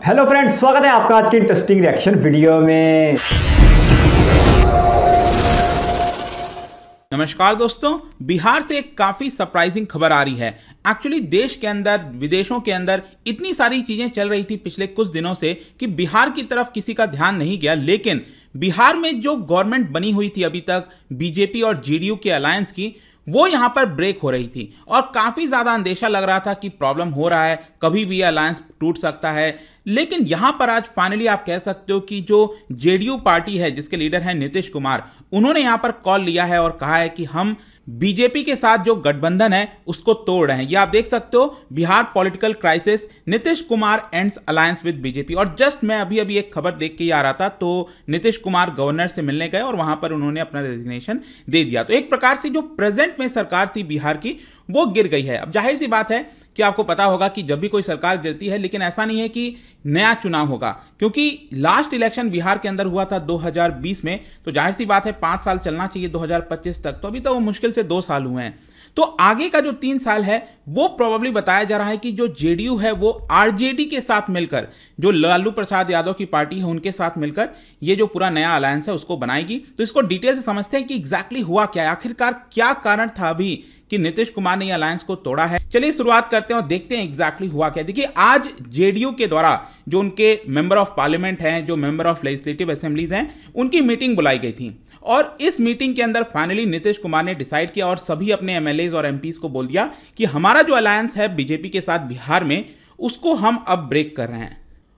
Hello friends, स्वागत है आपका आज की इंटरेस्टिंग रिएक्शन वीडियो में। नमस्कार दोस्तों, बिहार से एक काफी सरप्राइजिंग खबर आ रही है। एक्चुअली देश के अंदर, विदेशों के अंदर इतनी सारी चीजें चल रही थी पिछले कुछ दिनों से कि बिहार की तरफ किसी का ध्यान नहीं गया, लेकिन बिहार में जो गवर्नमेंट बनी हुई थी अभी तक बीजेपी और जेडीयू के अलायंस की, वो यहां पर ब्रेक हो रही थी और काफी ज्यादा अंदेशा लग रहा था कि प्रॉब्लम हो रहा है, कभी भी अलायंस टूट सकता है। लेकिन यहां पर आज फाइनली आप कह सकते हो कि जो जेडीयू पार्टी है, जिसके लीडर हैं नीतीश कुमार, उन्होंने यहां पर कॉल लिया है और कहा है कि हम बीजेपी के साथ जो गठबंधन है उसको तोड़ रहे हैं। ये आप देख सकते हो, Bihar political crisis, Nitish Kumar ends alliance with BJP. और जस्ट मैं अभी एक खबर देख के ही आ रहा था, तो नीतीश कुमार गवर्नर से मिलने गए और वहां पर उन्होंने अपना रेजिग्नेशन दे दिया। तो एक प्रकार से जो प्रेजेंट में सरकार थी बिहार की, वो गिर गई है। अब जाहिर सी बात है कि आपको पता होगा कि जब भी कोई सरकार गिरती है, लेकिन ऐसा नहीं है कि नया चुनाव होगा, क्योंकि लास्ट इलेक्शन बिहार के अंदर हुआ था 2020 में। तो जाहिर सी बात है 5 साल चलना चाहिए 2025 तक, तो अभी तो वो मुश्किल से 2 साल हुए हैं। तो आगे का जो 3 साल है वो प्रोबेबली बताया जा रहा है कि जो जेडीयू है वो आरजेडी के साथ मिलकर, जो लालू प्रसाद यादव की पार्टी है उनके साथ मिलकर ये जो पूरा नया अलायंस है उसको बनाएगी। तो इसको डिटेल से समझते हैं कि एग्जैक्टली हुआ क्या है, आखिरकार क्या कारण था अभी कि नीतीश कुमार ने अलायंस को तोड़ा है। चलिए शुरुआत करते हैं और देखते हैं एग्जैक्टली हुआ क्या। देखिए, आज जेडीयू के द्वारा जो उनके मेंबर ऑफ पार्लियामेंट हैं, जो मेंबर ऑफ लेजिस्लेटिव असेंबलीज हैं, उनकी मीटिंग बुलाई गई थी और इस मीटिंग के अंदर फाइनली नीतीश कुमार ने डिसाइड किया और सभी अपने एमएलएज और एमपीज को बोल दिया कि हमारा जो अलायंस है बीजेपी के साथ बिहार में, उसको हम अब ब्रेक कर रहे हैं।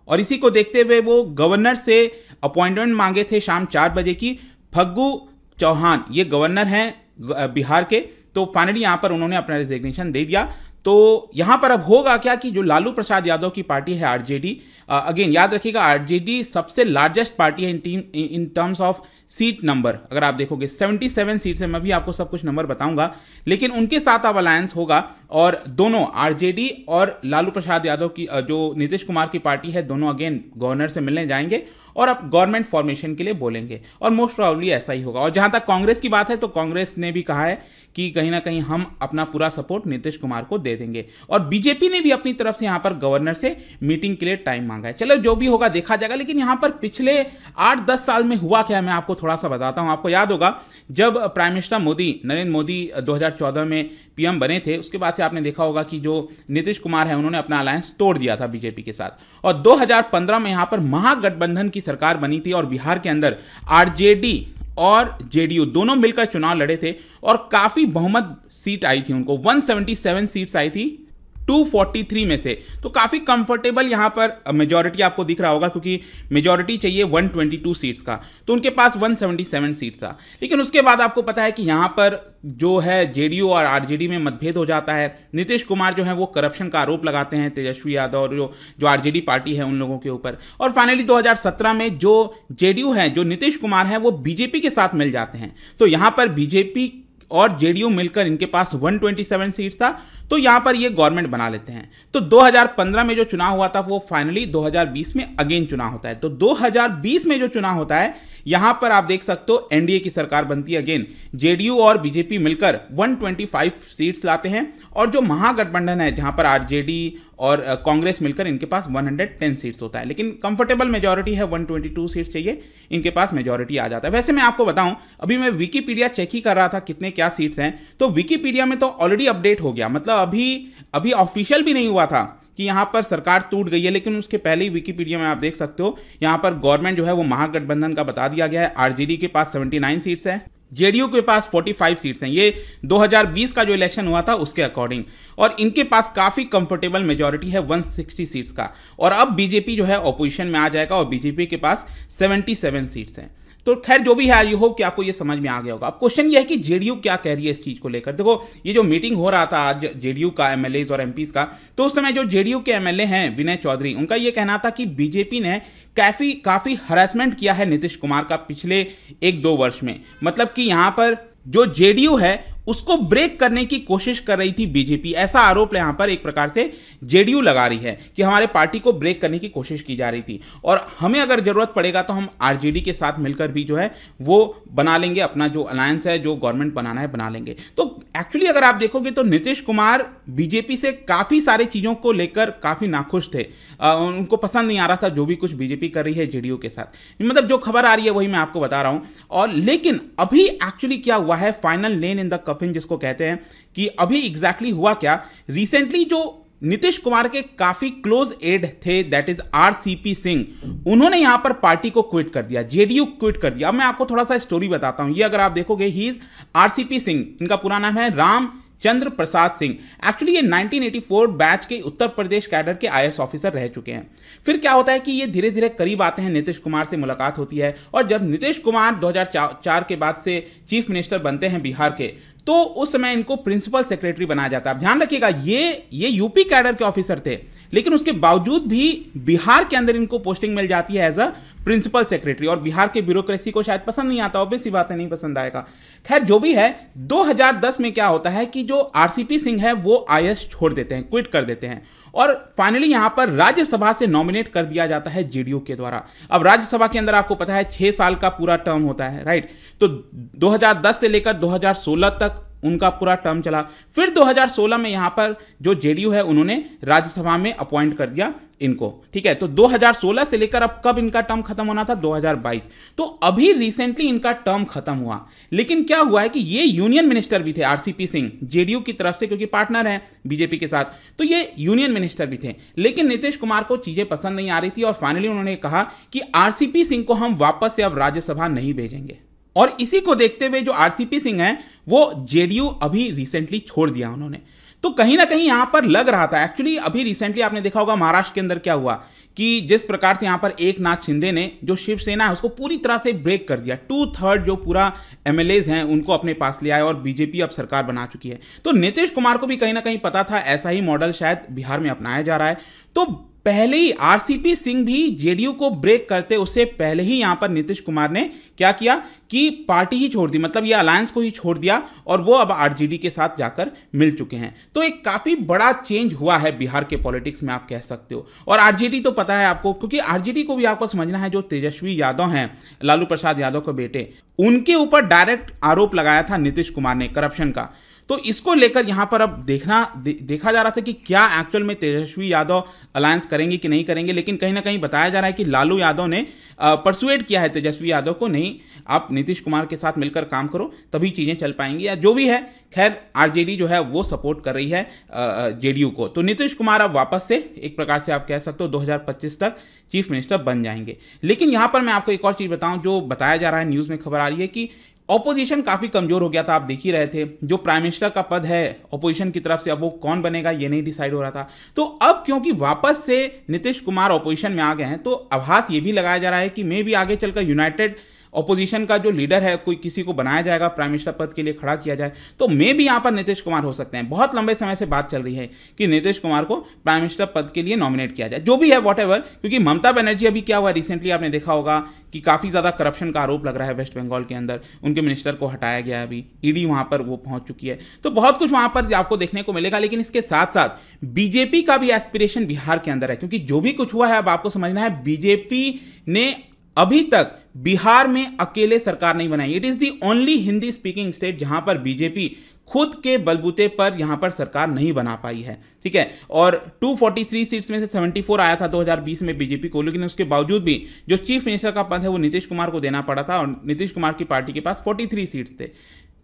और इसी को देखते हुए वो गवर्नर से अपॉइंटमेंट मांगे थे शाम 4 बजे की। फग्गू चौहान ये गवर्नर हैं बिहार के, तो फाइनली यहां पर उन्होंने अपना रेजिग्नेशन दे दिया। तो यहां पर अब होगा क्या कि जो लालू प्रसाद यादव की पार्टी है आरजेडी, अगेन याद रखिएगा आरजेडी सबसे लार्जेस्ट पार्टी है in terms of seat number. अगर आप देखोगे 77 सीट्स है, मैं भी आपको सब कुछ नंबर बताऊंगा, लेकिन उनके साथ अब अलायंस होगा और दोनों आरजेडी और लालू प्रसाद यादव की जो नीतीश कुमार की पार्टी है, दोनों अगेन गवर्नर से मिलने जाएंगे और अब गवर्नमेंट फॉर्मेशन के लिए बोलेंगे और मोस्ट प्रोबेबली ऐसा ही होगा। और जहां तक कांग्रेस की बात है, तो कांग्रेस ने भी कहा है कि कहीं ना कहीं हम अपना पूरा सपोर्ट नीतीश कुमार को दे देंगे और बीजेपी ने भी अपनी तरफ से यहां पर गवर्नर से मीटिंग के लिए टाइम मांगा है। चलो जो भी होगा देखा जाएगा, लेकिन यहां पर पिछले 8-10 साल में हुआ क्या है मैं आपको थोड़ा सा बताता हूं। आपको याद होगा जब प्राइम मिनिस्टर नरेंद्र मोदी 2014 में पीएम बने थे, उसके बाद से आपने देखा होगा कि जो नीतीश कुमार है उन्होंने अपना अलायंस तोड़ दिया था बीजेपी के साथ और 2015 में यहां पर महागठबंधन की सरकार बनी थी और बिहार के अंदर आरजेडी और जेडीयू दोनों मिलकर चुनाव लड़े थे और काफी बहुमत सीट आई थी उनको, 177 सीट्स आई थी 243 में से। तो काफी कंफर्टेबल यहां पर मेजॉरिटी आपको दिख रहा होगा, क्योंकि मेजॉरिटी चाहिए 122 सीट्स का, तो उनके पास 177 सीट था। लेकिन उसके बाद आपको पता है कि यहां पर जो है जेडीयू और आरजेडी में मतभेद हो जाता है। नीतीश कुमार जो है वो करप्शन का आरोप लगाते हैं तेजस्वी यादव और जो आरजेडी पार्टी है उन लोगों के ऊपर, और फाइनली 2017 में जो जेडीयू है, जो नीतीश कुमार है, वो बीजेपी के साथ मिल जाते हैं। तो यहां पर बीजेपी और जेडीयू मिलकर इनके पास 127 सीट्स था, तो यहां पर ये गवर्नमेंट बना लेते हैं। तो 2015 में जो चुनाव हुआ था वो फाइनली 2020 में अगेन चुनाव होता है। तो 2020 में जो चुनाव होता है, यहां पर आप देख सकते हो एनडीए की सरकार बनती है। अगेन जेडीयू और बीजेपी मिलकर 125 सीट्स लाते हैं और जो महागठबंधन है, जहां पर आरजेडी और कांग्रेस मिलकर इनके पास 110 सीट्स होता है, लेकिन कंफर्टेबल मेजॉरिटी है, 122 सीट्स चाहिए, इनके पास मेजॉरिटी आ जाता है। वैसे मैं आपको बताऊं, अभी मैं विकीपीडिया चेक ही कर रहा था कितने क्या सीट्स हैं, तो विकीपीडिया में तो ऑलरेडी अपडेट हो गया, मतलब अभी ऑफिशियल भी नहीं हुआ था कि यहां पर सरकार टूट गई है, लेकिन उसके पहले ही विकीपीडिया में आप देख सकते हो यहां पर गवर्नमेंट जो है वो महागठबंधन का बता दिया गया है। आरजेडी के पास 79 सीट्स है, जेडीयू के पास 45 सीट्स हैं, ये 2020 का जो इलेक्शन हुआ था उसके अकॉर्डिंग, और इनके पास काफी कंफर्टेबल मेजॉरिटी है 160 सीट्स का। और अब बीजेपी जो है ऑपोजिशन में आ जाएगा और बीजेपी के पास 77 सीट्स हैं। तो खैर जो भी है, आई होप कि आपको ये समझ में आ गया होगा। अब क्वेश्चन ये है कि जेडीयू क्या कह रही है इस चीज को लेकर। देखो, ये जो मीटिंग हो रहा था आज जेडीयू का एमएलएज और एमपीज का, तो उस समय जो जेडीयू के एमएलए हैं विनय चौधरी, उनका ये कहना था कि बीजेपी ने काफी हरासमेंट किया है नीतीश कुमार का पिछले 1-2 वर्ष में। मतलब कि यहां पर जो जेडीयू है उसको ब्रेक करने की कोशिश कर रही थी बीजेपी। ऐसा आरोप यहां पर एक प्रकार से जेडीयू लगा रही है कि हमारे पार्टी को ब्रेक करने की कोशिश की जा रही थी, और हमें अगर जरूरत पड़ेगा तो हम आरजेडी के साथ मिलकर भी जो है वो बना लेंगे, अपना जो अलायंस है, जो गवर्नमेंट बनाना है बना लेंगे। तो एक्चुअली अगर आप देखोगे तो नीतीश कुमार बीजेपी से काफी सारी चीजों को लेकर काफी नाखुश थे, उनको पसंद नहीं आ रहा था जो भी कुछ बीजेपी कर रही है जेडीयू के साथ। मतलब जो खबर आ रही है वही मैं आपको बता रहा हूं। और लेकिन अभी एक्चुअली क्या हुआ है, फाइनल नेल इन द कफिन जिसको कहते हैं, कि अभी एग्जैक्टली हुआ क्या, रिसेंटली जो नीतीश कुमार के काफी क्लोज एड थे, दैट इज आरसीपी सिंह, उन्होंने यहां पर पार्टी को क्विट कर दिया, जेडीयू क्विट कर दिया। अब मैं आपको थोड़ा सा स्टोरी बताता हूं। ये अगर आप देखोगे, ही इज आरसीपी सिंह, इनका पूरा नाम है राम चंद्र प्रसाद सिंह। एक्चुअली ये 1984 बैच के उत्तर प्रदेश कैडर के आईएएस ऑफिसर रह चुके हैं। फिर क्या होता है कि ये धीरे धीरे करीब आते हैं, नीतीश कुमार से मुलाकात होती है, और जब नीतीश कुमार 2004 के बाद से चीफ मिनिस्टर बनते हैं बिहार के, तो उस समय इनको प्रिंसिपल सेक्रेटरी बनाया जाता है। अब ध्यान रखिएगा, ये यूपी कैडर के ऑफिसर थे, लेकिन उसके बावजूद भी बिहार के अंदर इनको पोस्टिंग मिल जाती है एज अ प्रिंसिपल सेक्रेटरी, और बिहार के ब्यूरोक्रेसी को शायद पसंद नहीं आता, ऑब्वियस सी बात है, नहीं पसंद आएगा। खैर जो भी है, 2010 में क्या होता है कि जो आरसीपी सिंह है वो आईएएस छोड़ देते हैं, क्विट कर देते हैं, और फाइनली यहां पर राज्यसभा से नॉमिनेट कर दिया जाता है जेडीयू के द्वारा। अब राज्यसभा के अंदर आपको पता है 6 साल का पूरा टर्म होता है, राइट। तो 2010 से लेकर 2016 तक उनका पूरा टर्म चला। फिर 2016 में यहां पर जो जेडीयू है उन्होंने राज्यसभा में अपॉइंट कर दिया इनको, ठीक है। तो 2016 से लेकर अब कब इनका टर्म खत्म होना था, 2022। तो अभी रिसेंटली इनका टर्म खत्म हुआ। लेकिन क्या हुआ है कि ये यूनियन मिनिस्टर भी थे, आरसीपी सिंह, जेडीयू की तरफ से, क्योंकि पार्टनर हैं बीजेपी के साथ, तो ये यूनियन मिनिस्टर भी थे। लेकिन नीतीश कुमार को चीजें पसंद नहीं आ रही थी, और फाइनली उन्होंने कहा कि आरसीपी सिंह को हम वापस से अब राज्यसभा नहीं भेजेंगे। और इसी को देखते हुए जो आरसीपी सिंह हैं वो जेडीयू अभी रिसेंटली छोड़ दिया उन्होंने। तो कहीं ना कहीं यहां पर लग रहा था, एक्चुअली अभी रिसेंटली आपने देखा होगा महाराष्ट्र के अंदर क्या हुआ कि जिस प्रकार से यहां पर एकनाथ शिंदे ने जो शिवसेना है उसको पूरी तरह से ब्रेक कर दिया, 2/3 जो पूरा एमएलएज हैं उनको अपने पास ले आए, और बीजेपी अब सरकार बना चुकी है। तो नीतीश कुमार को भी कहीं ना कहीं पता था ऐसा ही मॉडल शायद बिहार में अपनाया जा रहा है। तो पहले ही आरसीपी सिंह भी जेडीयू को ब्रेक करते उससे पहले ही यहां पर नीतीश कुमार ने क्या किया कि पार्टी ही छोड़ दी, मतलब ये अलायंस को ही छोड़ दिया, और वो अब आरजेडी के साथ जाकर मिल चुके हैं। तो एक काफी बड़ा चेंज हुआ है बिहार के पॉलिटिक्स में, आप कह सकते हो। और आरजेडी तो पता है आपको, क्योंकि आरजेडी को भी आपको समझना है, जो तेजस्वी यादव हैं, लालू प्रसाद यादव के बेटे, उनके ऊपर डायरेक्ट आरोप लगाया था नीतीश कुमार ने करप्शन का। तो इसको लेकर यहां पर अब देखा जा रहा था कि क्या एक्चुअल में तेजस्वी यादव अलायंस करेंगे कि नहीं करेंगे। लेकिन कहीं ना कहीं बताया जा रहा है कि लालू यादव ने परसुएड किया है तेजस्वी यादव को, नहीं आप नीतीश कुमार के साथ मिलकर काम करो तभी चीजें चल पाएंगी, या जो भी है। खैर आरजेडी जो है वो सपोर्ट कर रही है जेडीयू को। तो नीतीश कुमार अब वापस से एक प्रकार से आप कह सकते हो 2025 तक चीफ मिनिस्टर बन जाएंगे। लेकिन यहां पर मैं आपको एक और चीज बताऊं, जो बताया जा रहा है, न्यूज में खबर आ रही है कि ऑपोजिशन काफी कमजोर हो गया था। आप देख ही रहे थे, जो प्राइम मिनिस्टर का पद है ऑपोजिशन की तरफ से, अब वो कौन बनेगा ये नहीं डिसाइड हो रहा था। तो अब क्योंकि वापस से नीतीश कुमार ऑपोजिशन में आ गए हैं, तो आभास ये भी लगाया जा रहा है कि मे भी आगे चलकर यूनाइटेड ऑपोजिशन का जो लीडर है, कोई किसी को बनाया जाएगा, प्राइम मिनिस्टर पद के लिए खड़ा किया जाए, तो मे भी यहां पर नीतीश कुमार हो सकते हैं। बहुत लंबे समय से बात चल रही है कि नीतीश कुमार को प्राइम मिनिस्टर पद के लिए नॉमिनेट किया जाए, जो भी है व्हाटएवर। क्योंकि ममता बनर्जी अभी क्या हुआ, रिसेंटली आपने देखा होगा कि काफी ज्यादा करप्शन का आरोप लग रहा है वेस्ट बंगाल के अंदर, उनके मिनिस्टर को हटाया गया है, अभी ईडी वहां पर वो पहुंच चुकी है। तो बहुत कुछ वहां पर आपको देखने को मिलेगा। लेकिन इसके साथ साथ बीजेपी का भी एस्पिरेशन बिहार के अंदर है, क्योंकि जो भी कुछ हुआ है अब आपको समझना है, बीजेपी ने अभी तक बिहार में अकेले सरकार नहीं बनाई। It is the only Hindi speaking state जहां पर बीजेपी खुद के बलबूते पर यहां पर सरकार नहीं बना पाई है, ठीक है। और 243 सीट्स में से 74 आया था 2020 में बीजेपी को, लेकिन उसके बावजूद भी जो चीफ मिनिस्टर का पद है वो नीतीश कुमार को देना पड़ा था, और नीतीश कुमार की पार्टी के पास 43 सीट्स थे।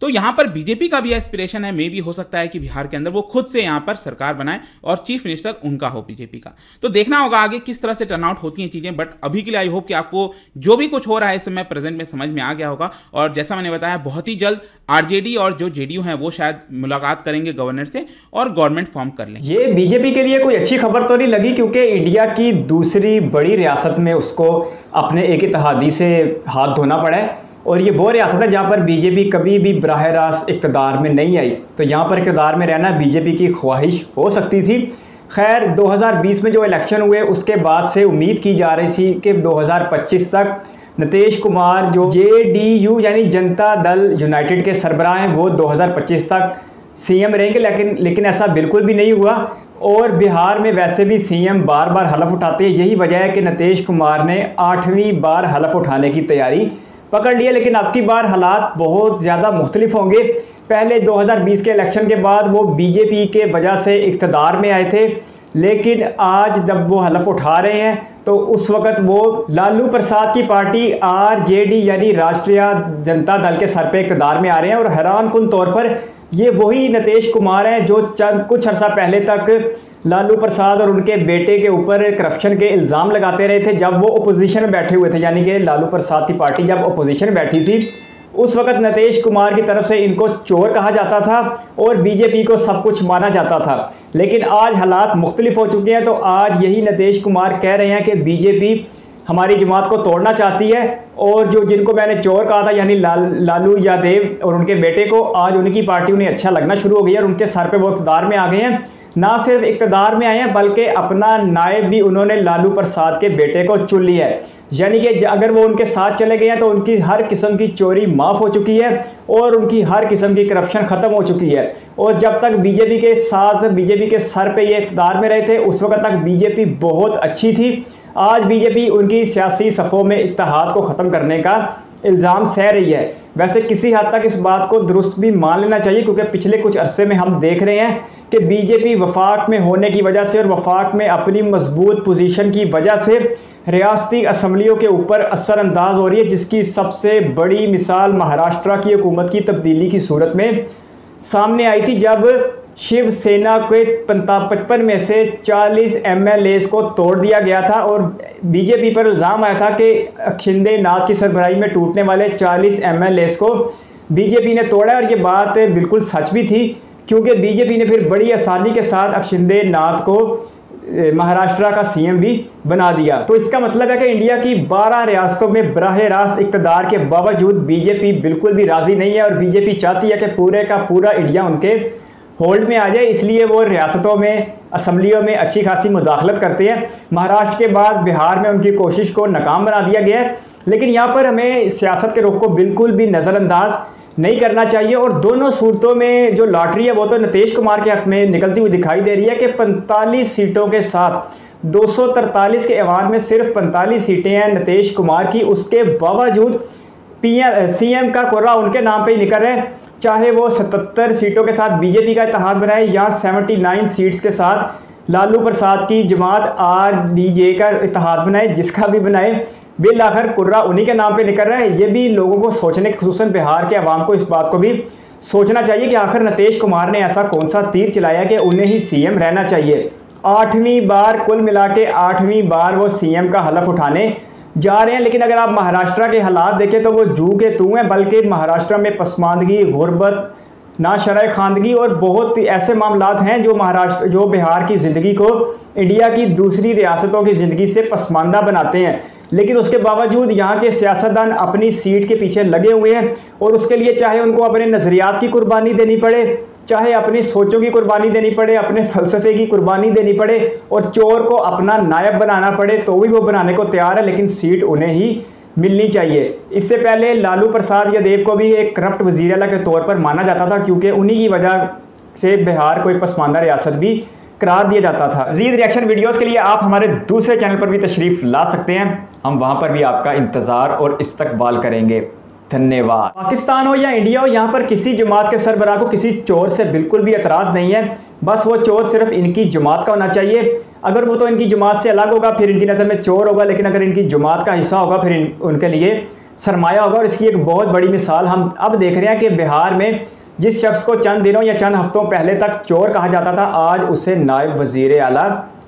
तो यहां पर बीजेपी का भी एस्पिरेशन है, मे भी हो सकता है कि बिहार के अंदर वो खुद से यहां पर सरकार बनाए और चीफ मिनिस्टर उनका हो बीजेपी का। तो देखना होगा आगे किस तरह से टर्नआउट होती हैं चीजें। बट अभी के लिए आई होप कि आपको जो भी कुछ हो रहा है इस समय प्रेजेंट में समझ में आ गया होगा। और जैसा मैंने बताया, बहुत ही जल्द आरजेडी और जो जेडीयू है वो शायद मुलाकात करेंगे गवर्नर से और गवर्नमेंट फॉर्म कर लेंगे। ये बीजेपी के लिए कोई अच्छी खबर तो नहीं लगी, क्योंकि इंडिया की दूसरी बड़ी रियासत में उसको अपने एक इत्तेहादी से हाथ धोना पड़ा है, और ये वो रियासत है जहाँ पर बीजेपी कभी भी बराह रास्त इक़्तिदार में नहीं आई। तो यहाँ पर इक़्तिदार में रहना बीजेपी की ख्वाहिश हो सकती थी। खैर 2020 में जो इलेक्शन हुए उसके बाद से उम्मीद की जा रही थी कि 2025 तक नीतीश कुमार जो JDU यानी जनता दल यूनाइटेड के सरबराह हैं वो 2025 तक CM रहेंगे, लेकिन ऐसा बिल्कुल भी नहीं हुआ। और बिहार में वैसे भी CM बार बार हलफ उठाते हैं। यही वजह है कि नीतीश कुमार ने 8वीं बार हलफ उठाने की तैयारी पकड़ ली है। लेकिन अब की बार हालात बहुत ज़्यादा मुख्तलिफ होंगे। पहले 2020 के इलेक्शन के बाद वो BJP के वजह से इक़्तिदार में आए थे, लेकिन आज जब वो हलफ उठा रहे हैं तो उस वक़्त वो लालू प्रसाद की पार्टी RJD यानी राष्ट्रीय जनता दल के सर पे इक़्तिदार में आ रहे हैं। और हैरानकुन तौर पर ये वही नीतीश कुमार हैं जो कुछ अर्सा पहले तक लालू प्रसाद और उनके बेटे के ऊपर करप्शन के इल्ज़ाम लगाते रहे थे जब वो अपोजिशन में बैठे हुए थे। यानी कि लालू प्रसाद की पार्टी जब अपोजिशन में बैठी थी उस वक़्त नीतीश कुमार की तरफ से इनको चोर कहा जाता था और BJP को सब कुछ माना जाता था। लेकिन आज हालात मुख्तलिफ हो चुके हैं। तो आज यही नीतीश कुमार कह रहे हैं कि BJP हमारी जमात को तोड़ना चाहती है और जिनको मैंने चोर कहा था यानी लालू यादव और उनके बेटे को, आज उनकी पार्टी उन्हें अच्छा लगना शुरू हो गई है और उनके सर पे वो इक़्तिदार में आ गए हैं। ना सिर्फ इक़्तिदार में आए हैं बल्कि अपना नायब भी उन्होंने लालू प्रसाद के बेटे को चुन लिया है। यानी कि अगर वो उनके साथ चले गए हैं तो उनकी हर किस्म की चोरी माफ़ हो चुकी है और उनकी हर किस्म की करप्शन ख़त्म हो चुकी है। और जब तक BJP के साथ BJP के सर पे ये इक़्तिदार में रहे थे उस वक्त तक BJP बहुत अच्छी थी। आज BJP उनकी सियासी सफ़ों में इत्तेहाद को ख़त्म करने का इल्ज़ाम सह रही है। वैसे किसी हद तक इस बात को दुरुस्त भी मान लेना चाहिए क्योंकि पिछले कुछ अरसे में हम देख रहे हैं कि BJP वफाक में होने की वजह से और वफाक में अपनी मजबूत पोजीशन की वजह से रियासती असम्बलियों के ऊपर असरअंदाज हो रही है, जिसकी सबसे बड़ी मिसाल महाराष्ट्र की हुकूमत की तब्दीली की सूरत में सामने आई थी जब शिवसेना के 55 में से 40 MLAs को तोड़ दिया गया था और BJP पर इल्ज़ाम आया था कि शिंदे नाथ की सरबराही में टूटने वाले 40 MLAs को BJP ने तोड़ा। और ये बात बिल्कुल सच भी थी क्योंकि BJP ने फिर बड़ी आसानी के साथ अक्षिंदे नाथ को महाराष्ट्र का CM भी बना दिया। तो इसका मतलब है कि इंडिया की 12 रियासतों में बराह रास्त इक़्तिदार के बावजूद BJP बिल्कुल भी राज़ी नहीं है और BJP चाहती है कि पूरे का पूरा इंडिया उनके होल्ड में आ जाए। इसलिए वो रियासतों में असम्बलियों में अच्छी खासी मुदाखलत करते हैं। महाराष्ट्र के बाद बिहार में उनकी कोशिश को नाकाम बना दिया गया है। लेकिन यहाँ पर हमें सियासत के रुख को बिल्कुल भी नज़रअंदाज नहीं करना चाहिए और दोनों सूरतों में जो लॉटरी है वो तो नीतीश कुमार के हक में निकलती हुई दिखाई दे रही है कि 45 सीटों के साथ 243 के ऐवान में सिर्फ 45 सीटें हैं नीतीश कुमार की। उसके बावजूद CM का कुर्रा उनके नाम पे ही निकल रहे हैं, चाहे वो 77 सीटों के साथ BJP का इत्तेहाद बनाए या 79 सीट्स के साथ लालू प्रसाद की जमात RDJ का इत्तेहाद बनाए, जिसका भी बनाए बिल आखिर कुर्रा उन्हीं के नाम पे निकल रहा है। ये भी लोगों को सोचने, खुसूसन बिहार के अवाम को इस बात को भी सोचना चाहिए कि आखिर नीतीश कुमार ने ऐसा कौन सा तीर चलाया कि उन्हें ही CM रहना चाहिए। 8वीं बार, कुल मिला के 8वीं बार वो CM का हलफ उठाने जा रहे हैं। लेकिन अगर आप महाराष्ट्र के हालात देखें तो वो जू के तू हैं, बल्कि महाराष्ट्र में पसमानदगी, गुर्बत, नाशराय खानदगी और बहुत ऐसे मामलात हैं जो बिहार की ज़िंदगी को इंडिया की दूसरी रियासतों की ज़िंदगी से पसमानदा बनाते हैं। लेकिन उसके बावजूद यहाँ के सियासतदान अपनी सीट के पीछे लगे हुए हैं और उसके लिए चाहे उनको अपने नज़रियात की कुर्बानी देनी पड़े, चाहे अपनी सोचों की कुर्बानी देनी पड़े, अपने फ़लसफ़े की कुर्बानी देनी पड़े और चोर को अपना नायब बनाना पड़े तो भी वो बनाने को तैयार है, लेकिन सीट उन्हें ही मिलनी चाहिए। इससे पहले लालू प्रसाद यादव को भी एक करप्ट वज़ीर आला के तौर पर माना जाता था क्योंकि उन्हीं की वजह से बिहार को एक पसमानदा रियासत भी करार दिया जाता था। मज़ीद रिएक्शन वीडियोस के लिए आप हमारे दूसरे चैनल पर भी तशरीफ़ ला सकते हैं, हम वहाँ पर भी आपका इंतज़ार और इस्तकबाल करेंगे। धन्यवाद। पाकिस्तान हो या इंडिया हो, यहाँ पर किसी जमात के सरबराह को किसी चोर से बिल्कुल भी एतराज़ नहीं है। बस वो चोर सिर्फ इनकी जमात का होना चाहिए। अगर वो तो इनकी जमात से अलग होगा फिर इनकी नज़र में चोर होगा, लेकिन अगर इनकी जमात का हिस्सा होगा फिर उनके लिए सरमाया होगा। और इसकी एक बहुत बड़ी मिसाल हम अब देख रहे हैं कि बिहार में जिस शख्स को चंद दिनों या चंद हफ्तों पहले तक चोर कहा जाता था, आज उसे नायब वज़ीर आला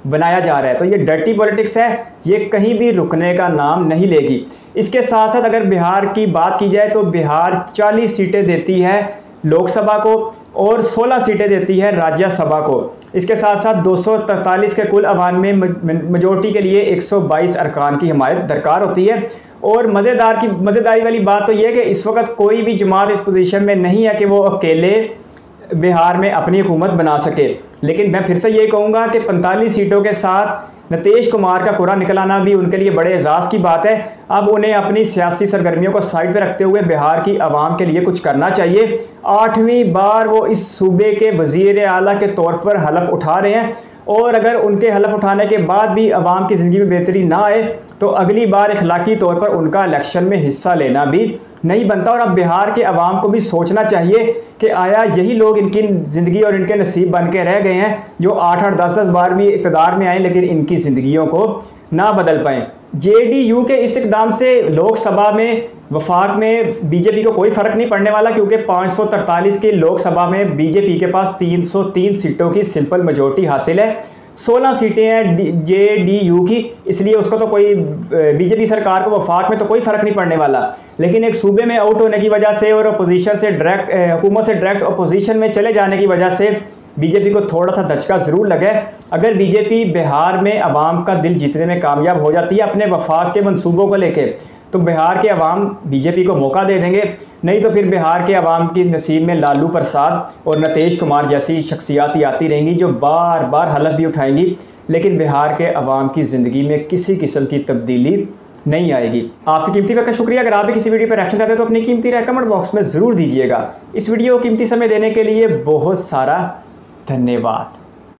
बनाया जा रहा है। तो ये डर्टी पॉलिटिक्स है, ये कहीं भी रुकने का नाम नहीं लेगी। इसके साथ साथ अगर बिहार की बात की जाए तो बिहार 40 सीटें देती है लोकसभा को और 16 सीटें देती है राज्यसभा को। इसके साथ साथ 243 के कुल अवान में मेजोरिटी के लिए 122 अरकान की हिमायत दरकार होती है। और मज़ेदारी वाली बात तो ये है कि इस वक्त कोई भी जमात इस पोजीशन में नहीं है कि वो अकेले बिहार में अपनी हुकूमत बना सके। लेकिन मैं फिर से ये कहूँगा कि 45 सीटों के साथ नीतीश कुमार का कुरा निकल आना भी उनके लिए बड़े एजाज़ की बात है। अब उन्हें अपनी सियासी सरगर्मियों को साइड पर रखते हुए बिहार की आवाम के लिए कुछ करना चाहिए। 8वीं बार वो इस सूबे के वज़ीर आला के तौर पर हलफ उठा रहे हैं और अगर उनके हलफ उठाने के बाद भी आवाम की ज़िंदगी में बेहतरी ना आए तो अगली बार इखलाकी तौर पर उनका इलेक्शन में हिस्सा लेना भी नहीं बनता। और अब बिहार के अवाम को भी सोचना चाहिए कि आया यही लोग इनकी ज़िंदगी और इनके नसीब बन के रह गए हैं जो 8-8, 10-10 बार भी इक़्तिदार में आए लेकिन इनकी ज़िंदगियों को ना बदल पाएँ। JDU के इस इक़दाम से लोकसभा में वफाक में बीजेपी को कोई फ़र्क नहीं पड़ने वाला, क्योंकि 543 की लोकसभा में बीजेपी के पास 303 सीटों की सिंपल मेजॉरिटी हासिल है। 16 सीटें हैं JDU की, इसलिए उसको तो कोई बीजेपी सरकार को वफाक में तो कोई फ़र्क नहीं पड़ने वाला। लेकिन एक सूबे में आउट होने की वजह से और अपोजिशन से डायरेक्ट हुकूमत से डायरेक्ट अपोजिशन में चले जाने की वजह से बीजेपी को थोड़ा सा धचका ज़रूर लगा है। अगर बीजेपी बिहार में अवाम का दिल जीतने में कामयाब हो जाती है अपने वफाक के मंसूबों को लेके, तो बिहार के अवाम बीजेपी को मौका दे देंगे। नहीं तो फिर बिहार के अवाम की नसीब में लालू प्रसाद और नीतीश कुमार जैसी शख्सियात आती रहेंगी जो बार बार हलफ भी उठाएंगी, लेकिन बिहार के अवाम की ज़िंदगी में किसी किस्म की तब्दीली नहीं आएगी। आपकी कीमती वक्त का शुक्रिया। अगर आप भी किसी वीडियो पर रिएक्शन चाहते हैं तो अपनी कीमती राय कमेंट बॉक्स में ज़रूर दीजिएगा। इस वीडियो को कीमती समय देने के लिए बहुत सारा धन्यवाद।